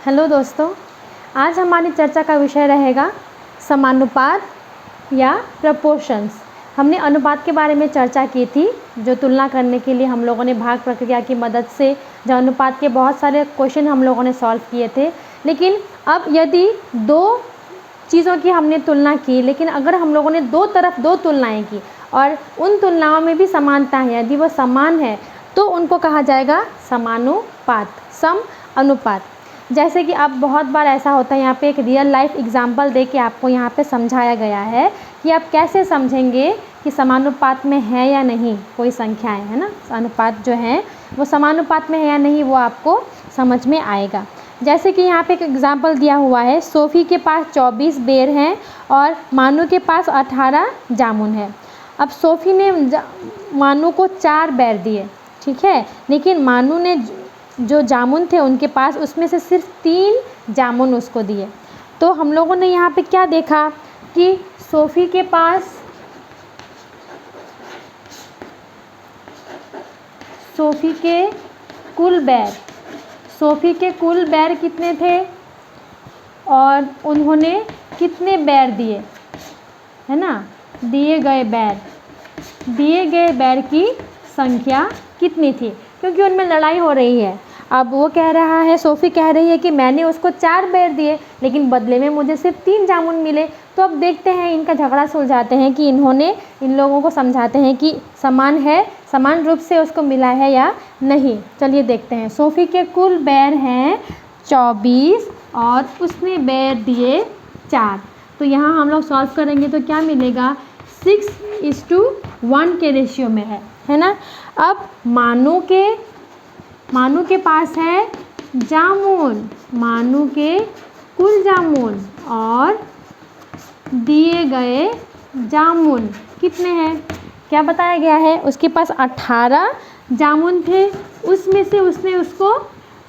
Hello दोस्तों, आज हमारी चर्चा का विषय रहेगा समानुपात या प्रपोर्शंस। हमने अनुपात के बारे में चर्चा की थी, जो तुलना करने के लिए हम लोगों ने भाग प्रक्रिया की मदद से जो अनुपात के बहुत सारे क्वेश्चन हम लोगों ने सॉल्व किए थे। लेकिन अब यदि दो चीज़ों की हमने तुलना की, लेकिन अगर हम लोगों ने दो तरफ दो तुलनाएं की और उन तुलनाओं में भी समानता है, यदि वो समान है तो उनको कहा जाएगा समानुपात, सम अनुपात। जैसे कि अब बहुत बार ऐसा होता है, यहाँ पे एक रियल लाइफ एग्जांपल दे के आपको यहाँ पे समझाया गया है कि आप कैसे समझेंगे कि समानुपात में है या नहीं कोई संख्याएं, है ना। अनुपात जो है वो समानुपात में है या नहीं वो आपको समझ में आएगा। जैसे कि यहाँ पे एक एग्जांपल दिया हुआ है, सोफ़ी के पास 24 बेर हैं और मानू के पास 18 जामुन है। अब सोफ़ी ने मानू को 4 बेर दिए, ठीक है, लेकिन मानू ने जो जामुन थे उनके पास उसमें से सिर्फ 3 जामुन उसको दिए। तो हम लोगों ने यहाँ पे क्या देखा कि सोफ़ी के पास सोफ़ी के कुल बेर कितने थे और उन्होंने कितने बेर दिए, है ना। दिए गए बेर की संख्या कितनी थी, क्योंकि उनमें लड़ाई हो रही है। अब वो कह रहा है, सोफ़ी कह रही है कि मैंने उसको 4 बेर दिए लेकिन बदले में मुझे सिर्फ 3 जामुन मिले। तो अब देखते हैं, इनका झगड़ा सुलझाते हैं कि इन्होंने इन लोगों को समझाते हैं कि समान रूप से उसको मिला है या नहीं। चलिए देखते हैं। सोफ़ी के कुल बेर हैं 24 और उसने बेर दिए 4। तो यहाँ हम लोग सॉल्व करेंगे तो क्या मिलेगा, 6:1 के रेशियो में है ना। अब मानू के पास है जामुन, मानू के कुल जामुन और दिए गए जामुन कितने हैं, क्या बताया गया है, उसके पास 18 जामुन थे, उसमें से उसने उसको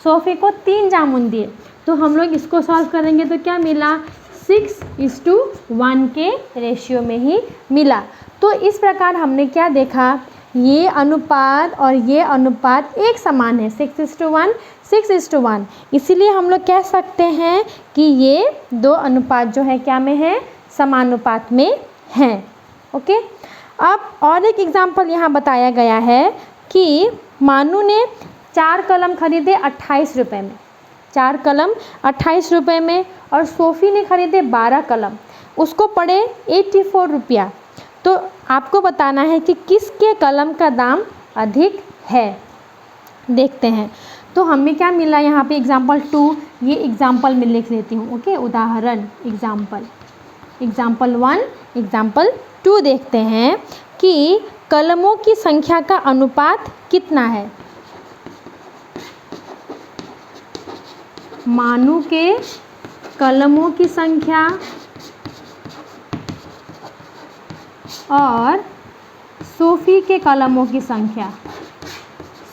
सोफ़ी को 3 जामुन दिए। तो हम लोग इसको सॉल्व करेंगे तो क्या मिला, 6:1 के रेशियो में ही मिला। तो इस प्रकार हमने क्या देखा, ये अनुपात और ये अनुपात एक समान है, 6:1, 6:1। इसीलिए हम लोग कह सकते हैं कि ये दो अनुपात जो है क्या में है, समानुपात में हैं। ओके। अब और एक एग्जाम्पल यहाँ बताया गया है कि मानू ने 4 कलम खरीदे 28 रुपये में, 4 कलम 28 रुपये में, और सोफ़ी ने खरीदे 12 कलम, उसको पड़े 84 रुपया। तो आपको बताना है कि किसके कलम का दाम अधिक है। देखते हैं। तो हमें क्या मिला यहाँ पे, एग्जाम्पल 2, ये एग्जाम्पल मैं लिख लेती हूँ। ओके, उदाहरण, एग्जाम्पल 1, एग्जाम्पल 2 देखते हैं कि कलमों की संख्या का अनुपात कितना है। मानू के कलमों की संख्या और सोफ़ी के कलमों की संख्या,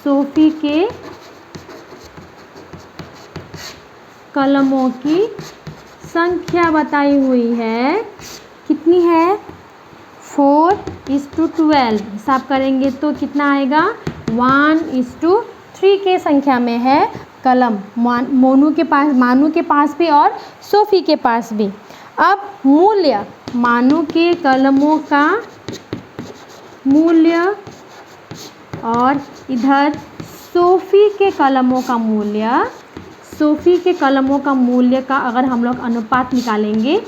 सोफ़ी के कलमों की संख्या बताई हुई है, कितनी है, 4:12। हिसाब करेंगे तो कितना आएगा, 1:3 के संख्या में है कलम, मानू के पास भी और सोफ़ी के पास भी। अब मूल्य, मानू के कलमों का मूल्य और इधर सोफ़ी के कलमों का मूल्य, सोफ़ी के कलमों का मूल्य का अगर हम लोग अनुपात निकालेंगे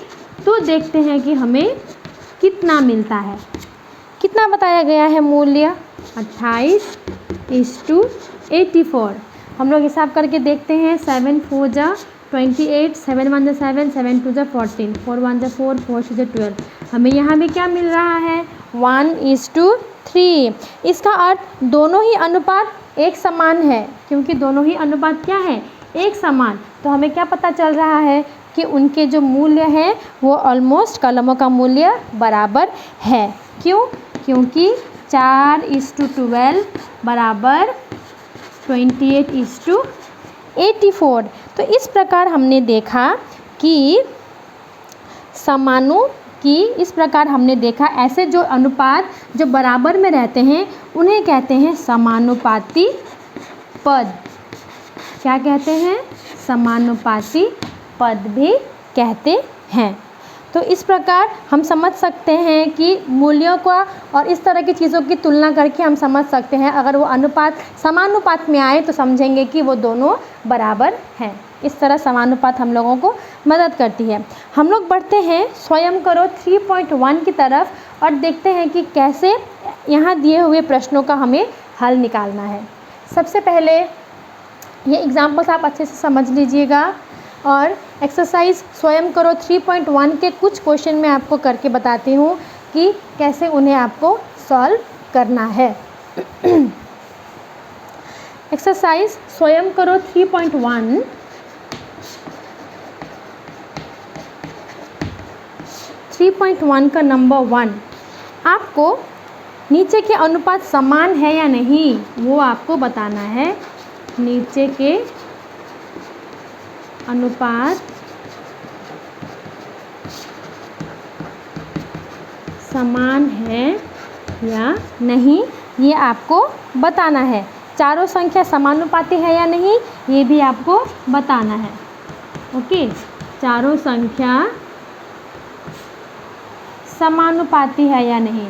तो देखते हैं कि हमें कितना मिलता है। कितना बताया गया है मूल्य, 28:84। हम लोग हिसाब करके देखते हैं, 7 4 जा 28, 7 1 जा 7, 7 2 जा 14, 4 1 जा 4, 4 6 जा 12। हमें यहाँ भी क्या मिल रहा है, 1:3। इसका अर्थ दोनों ही अनुपात एक समान है, क्योंकि दोनों ही अनुपात क्या है, एक समान। तो हमें क्या पता चल रहा है कि उनके जो मूल्य हैं वो ऑलमोस्ट कलमों का मूल्य बराबर है। क्यों, क्योंकि 4:12 बराबर 28:84। तो इस प्रकार हमने देखा कि ऐसे जो अनुपात जो बराबर में रहते हैं उन्हें कहते हैं समानुपाती पद। क्या कहते हैं? समानुपाती पद भी कहते हैं। तो इस प्रकार हम समझ सकते हैं कि मूल्यों का और इस तरह की चीज़ों की तुलना करके हम समझ सकते हैं, अगर वो अनुपात समानुपात में आए तो समझेंगे कि वो दोनों बराबर हैं। इस तरह समानुपात हम लोगों को मदद करती है। हम लोग बढ़ते हैं स्वयं करो 3.1 की तरफ और देखते हैं कि कैसे यहाँ दिए हुए प्रश्नों का हमें हल निकालना है। सबसे पहले ये एग्जाम्पल्स आप अच्छे से समझ लीजिएगा और एक्सरसाइज स्वयं करो 3.1 के कुछ क्वेश्चन मैं आपको करके बताती हूँ कि कैसे उन्हें आपको सॉल्व करना है। एक्सरसाइज स्वयं करो 3.1 3.1 का नंबर 1, आपको नीचे के अनुपात समान है या नहीं वो आपको बताना है। नीचे के अनुपात समान है या नहीं ये आपको बताना है। चारों संख्या समानुपाती है या नहीं ये भी आपको बताना है। ओके, चारों संख्या समानुपाती है या नहीं।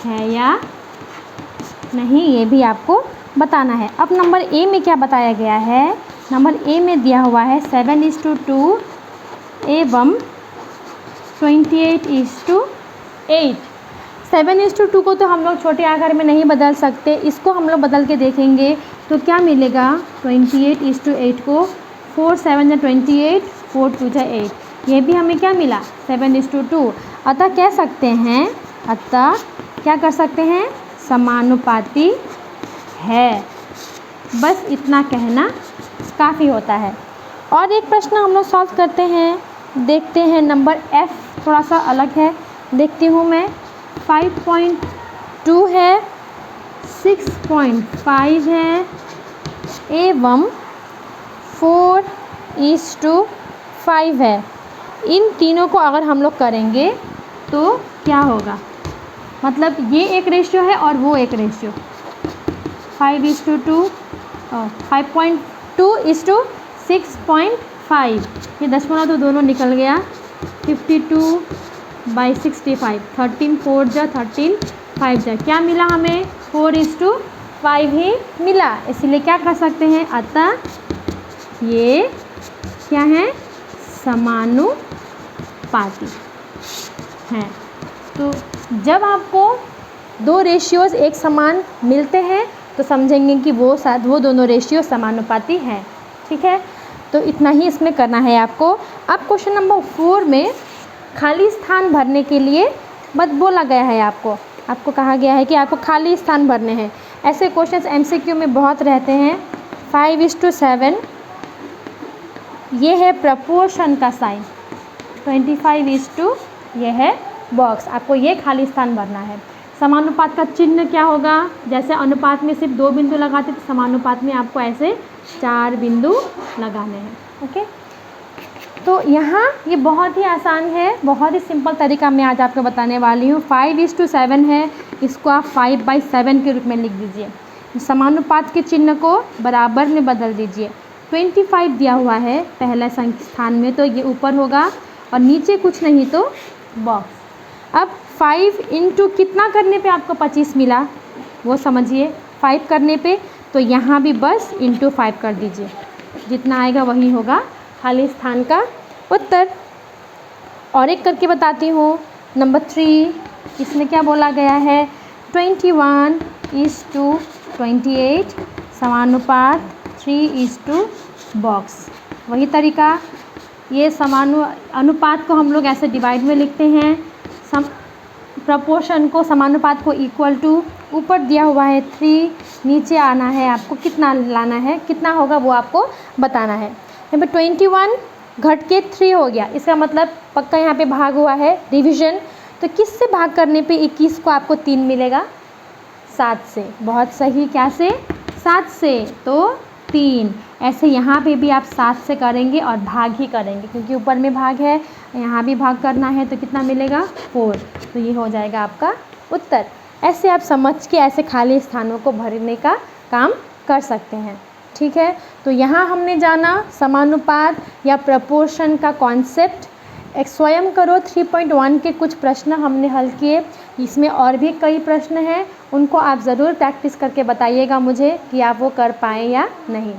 है या नहीं ये भी आपको बताना है। अब नंबर ए में क्या बताया गया है? नंबर ए में दिया हुआ है 7:2 एवं 28:8। 7:2 को तो हम लोग छोटे आकार में नहीं बदल सकते, इसको हम लोग बदल के देखेंगे तो क्या मिलेगा? 28:8 को 4 7 28, 4 2 8, ये भी हमें क्या मिला? 7:2। अतः कह सकते हैं, अतः क्या कर सकते हैं? समानुपाती है। बस इतना कहना काफ़ी होता है। और एक प्रश्न हम लोग सॉल्व करते हैं, देखते हैं। नंबर एफ थोड़ा सा अलग है, देखती हूँ मैं। 5.2 है, 6.5 है एवं 4:5 है। इन तीनों को अगर हम लोग करेंगे तो क्या होगा? मतलब ये एक रेशियो है और वो एक रेशियो। 5:2 5.2:6.5, ये दशमलव तो दोनों निकल गया। 52/65, 13 4 जा 13 5 जा, क्या मिला हमें? 4:5 ही मिला। इसलिए क्या कर सकते हैं? अतः ये क्या है? समानुपाती हैं। तो जब आपको दो रेशियोज़ एक समान मिलते हैं तो समझेंगे कि वो दोनों रेशियो समानुपाती हैं। ठीक है, तो इतना ही इसमें करना है आपको। अब क्वेश्चन नंबर 4 में खाली स्थान भरने के लिए बोला गया है आपको कहा गया है कि आपको खाली स्थान भरने हैं। ऐसे क्वेश्चंस एमसीक्यू में बहुत रहते हैं। 5:7 ये है प्रपोर्शन का साइन। 25:, ये है बॉक्स। आपको ये खाली स्थान भरना है। समानुपात का चिन्ह क्या होगा? जैसे अनुपात में सिर्फ 2 बिंदु लगाते तो समानुपात में आपको ऐसे 4 बिंदु लगाने हैं। ओके, तो यहाँ ये बहुत ही आसान है, बहुत ही सिंपल तरीका मैं आज आपको बताने वाली हूँ। 5:7 है, इसको आप 5/7 के रूप में लिख दीजिए। समानुपात के चिन्ह को बराबर में बदल दीजिए। 25 दिया हुआ है पहला स्थान में, तो ये ऊपर होगा और नीचे कुछ नहीं तो बॉक्स। अब 5 इंटू कितना करने पे आपको 25 मिला वो समझिए। 5 करने पे तो यहाँ भी बस इंटू 5 कर दीजिए, जितना आएगा वही होगा खाली स्थान का उत्तर। और एक करके बताती हूँ। नंबर 3, इसमें क्या बोला गया है? 21:28 समानुपात 3:, बॉक्स। वही तरीका, ये अनुपात को हम लोग ऐसे डिवाइड में लिखते हैं। प्रपोर्शन को, समानुपात को इक्वल टू, ऊपर दिया हुआ है 3, नीचे आना है आपको कितना लाना है, कितना होगा वो आपको बताना है। यहाँ पे 21 घट के 3 हो गया, इसका मतलब पक्का यहाँ पे भाग हुआ है, डिवीजन। तो किस से भाग करने पे 21 को आपको 3 मिलेगा? 7 से। बहुत सही, क्या से? 7 से, तो 3। ऐसे यहाँ पे भी आप 7 से करेंगे और भाग ही करेंगे, क्योंकि ऊपर में भाग है, यहाँ भी भाग करना है, तो कितना मिलेगा? 4। तो ये हो जाएगा आपका उत्तर। ऐसे आप समझ के ऐसे खाली स्थानों को भरने का काम कर सकते हैं। ठीक है, तो यहाँ हमने जाना समानुपात या प्रपोर्शन का कॉन्सेप्ट। एक स्वयं करो 3.1 के कुछ प्रश्न हमने हल किए। इसमें और भी कई प्रश्न हैं, उनको आप ज़रूर प्रैक्टिस करके बताइएगा मुझे कि आप वो कर पाएँ या नहीं।